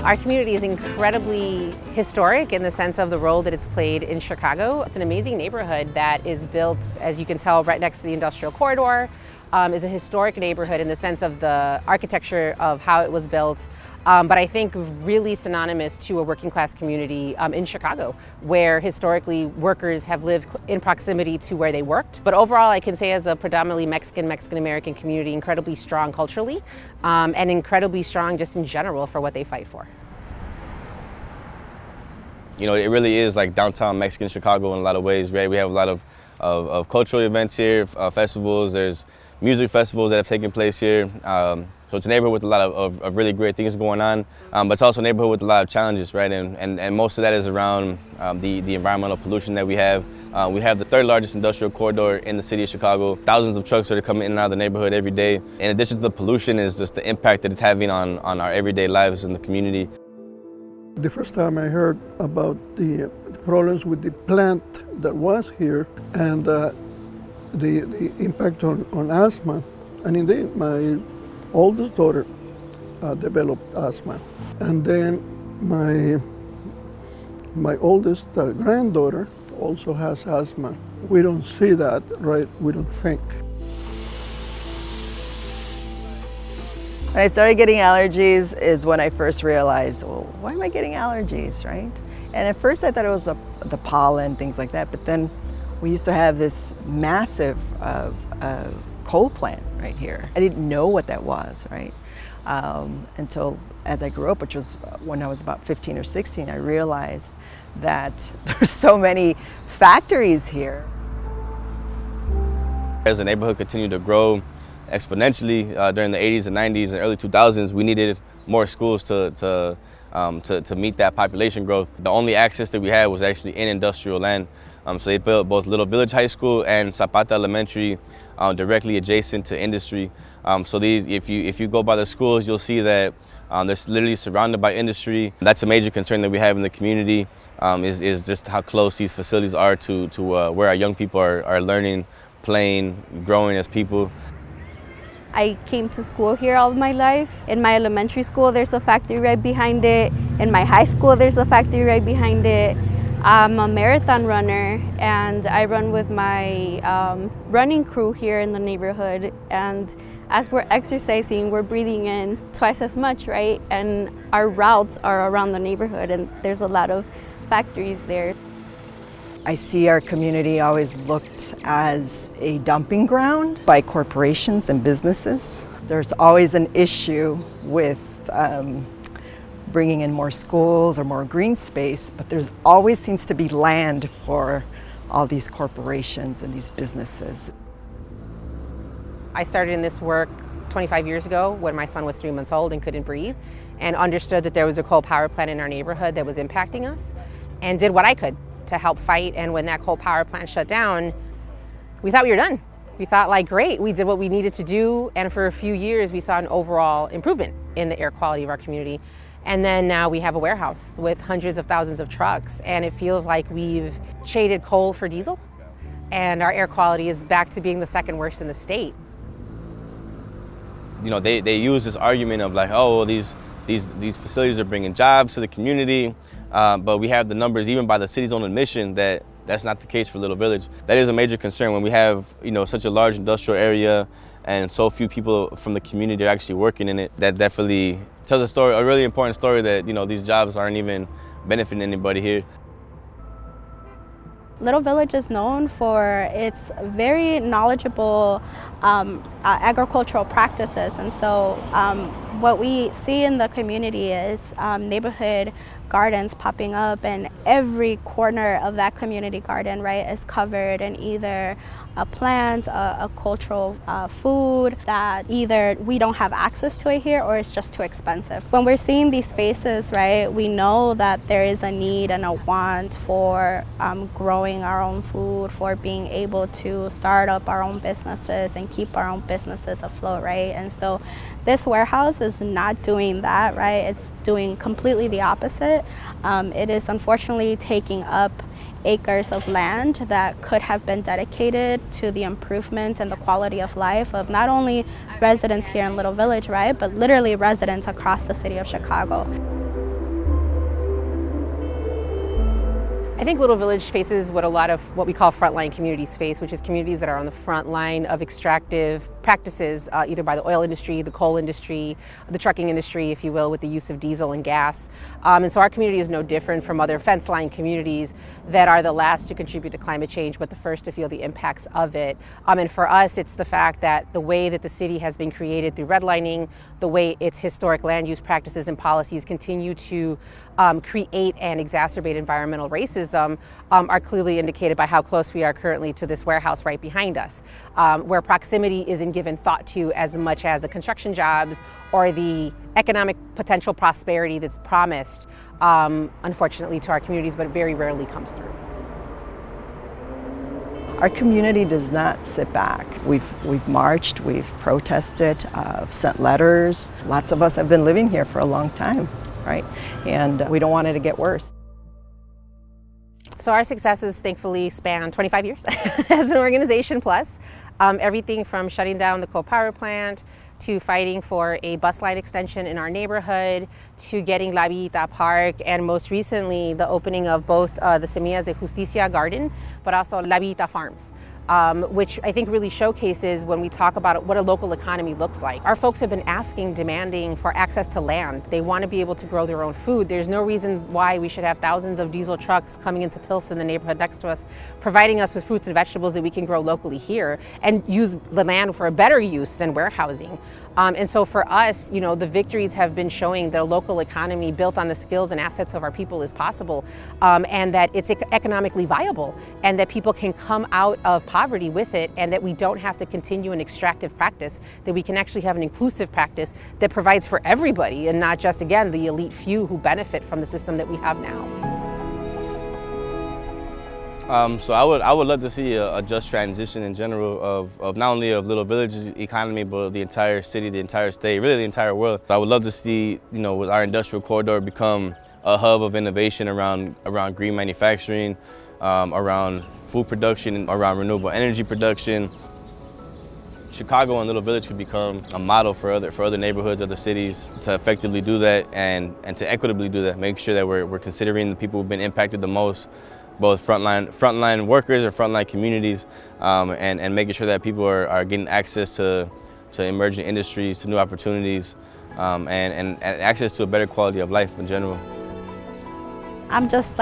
Our community is incredibly historic in the sense of the role that it's played in Chicago. It's an amazing neighborhood that is built, as you can tell, right next to the industrial corridor. Is a historic neighborhood in the sense of the architecture of how it was built, but I think really synonymous to a working class community in Chicago, where historically workers have lived in proximity to where they worked. But overall, I can say as a predominantly Mexican-American community, incredibly strong culturally and incredibly strong just in general for what they fight for. You know, it really is like downtown Mexican Chicago in a lot of ways, right? We have a lot of cultural events here, festivals. There's music festivals that have taken place here. So it's a neighborhood with a lot of really great things going on, but it's also a neighborhood with a lot of challenges, right? And most of that is around the environmental pollution that we have. We have the third largest industrial corridor in the city of Chicago. Thousands of trucks are coming in and out of the neighborhood every day. In addition to the pollution is just the impact that it's having on our everyday lives in the community. The first time I heard about the problems with the plant that was here and the impact on asthma, and indeed my oldest daughter developed asthma, and then my oldest granddaughter also has asthma. We don't see that, right? We don't think. When I started getting allergies is when I first realized, well, why am I getting allergies, right? And at first I thought it was the pollen, things like that, but then we used to have this massive coal plant right here. I didn't know what that was, right? Until as I grew up, which was when I was about 15 or 16, I realized that there's so many factories here. As the neighborhood continued to grow exponentially during the 80s and 90s and early 2000s, we needed more schools to meet that population growth. The only access that we had was actually in industrial land. So they built both Little Village High School and Zapata Elementary directly adjacent to industry. So these, if you go by the schools, you'll see that they're literally surrounded by industry. That's a major concern that we have in the community, is just how close these facilities are to where our young people are learning, playing, growing as people. I came to school here all my life. In my elementary school, there's a factory right behind it. In my high school, there's a factory right behind it. I'm a marathon runner, and I run with my running crew here in the neighborhood. And as we're exercising, we're breathing in twice as much, right? And our routes are around the neighborhood, and there's a lot of factories there. I see our community always looked as a dumping ground by corporations and businesses. There's always an issue with bringing in more schools or more green space, but there's always seems to be land for all these corporations and these businesses. I started in this work 25 years ago when my son was 3 months old and couldn't breathe, and understood that there was a coal power plant in our neighborhood that was impacting us, and did what I could to help fight. And when that coal power plant shut down, we thought we were done. We thought, like, great, we did what we needed to do, and for a few years we saw an overall improvement in the air quality of our community. And then now we have a warehouse with hundreds of thousands of trucks, and it feels like we've traded coal for diesel, and our air quality is back to being the second worst in the state. You know, they use this argument of like, oh, well, these facilities are bringing jobs to the community, but we have the numbers even by the city's own admission that that's not the case for Little Village. That is a major concern when we have, you know, such a large industrial area and so few people from the community are actually working in it. That definitely tells a story, a really important story, that, you know, these jobs aren't even benefiting anybody here. Little Village is known for its very knowledgeable agricultural practices, and so what we see in the community is neighborhood gardens popping up, and every corner of that community garden, right, is covered in either a plant, a cultural food that either we don't have access to it here or it's just too expensive. When we're seeing these spaces, right, we know that there is a need and a want for growing our own food, for being able to start up our own businesses and keep our own businesses afloat, right? And so this warehouse is not doing that, right? It's doing completely the opposite. It is unfortunately taking up acres of land that could have been dedicated to the improvement and the quality of life of not only residents here in Little Village, right, but literally residents across the city of Chicago. I think Little Village faces what a lot of what we call frontline communities face, which is communities that are on the front line of extractive practices, either by the oil industry, the coal industry, the trucking industry, if you will, with the use of diesel and gas. And so our community is no different from other fence line communities that are the last to contribute to climate change, but the first to feel the impacts of it. And for us, it's the fact that the way that the city has been created through redlining, the way its historic land use practices and policies continue to create and exacerbate environmental racism are clearly indicated by how close we are currently to this warehouse right behind us, where proximity isn't given thought to as much as the construction jobs or the economic potential prosperity that's promised, unfortunately, to our communities, but very rarely comes through. Our community does not sit back. We've marched, we've protested, sent letters. Lots of us have been living here for a long time, right? And we don't want it to get worse. So our successes thankfully span 25 years as an organization, Pless. Everything from shutting down the coal power plant, to fighting for a bus line extension in our neighborhood, to getting La Villita Park, and most recently the opening of both the Semillas de Justicia garden, but also La Villita Farms, which I think really showcases when we talk about what a local economy looks like. Our folks have been demanding for access to land. They want to be able to grow their own food. There's no reason why we should have thousands of diesel trucks coming into Pilsen, the neighborhood next to us, providing us with fruits and vegetables that we can grow locally here and use the land for a better use than warehousing. And so for us, you know, the victories have been showing that a local economy built on the skills and assets of our people is possible, and that it's economically viable, and that people can come out of poverty with it, and that we don't have to continue an extractive practice, that we can actually have an inclusive practice that provides for everybody and not just, again, the elite few who benefit from the system that we have now. So I would love to see a just transition in general of not only of Little Village's economy, but the entire city, the entire state, really the entire world. I would love to see, you know, with our industrial corridor become a hub of innovation around green manufacturing, around food production, around renewable energy production. Chicago and Little Village could become a model for other neighborhoods, other cities, to effectively do that and to equitably do that. Make sure that we're considering the people who've been impacted the most, both frontline workers or frontline communities, and making sure that people are getting access to emerging industries, to new opportunities, and access to a better quality of life in general. I'm just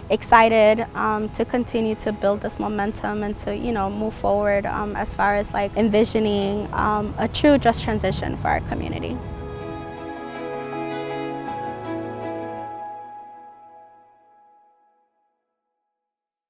excited to continue to build this momentum and to, you know, move forward as far as envisioning a true just transition for our community.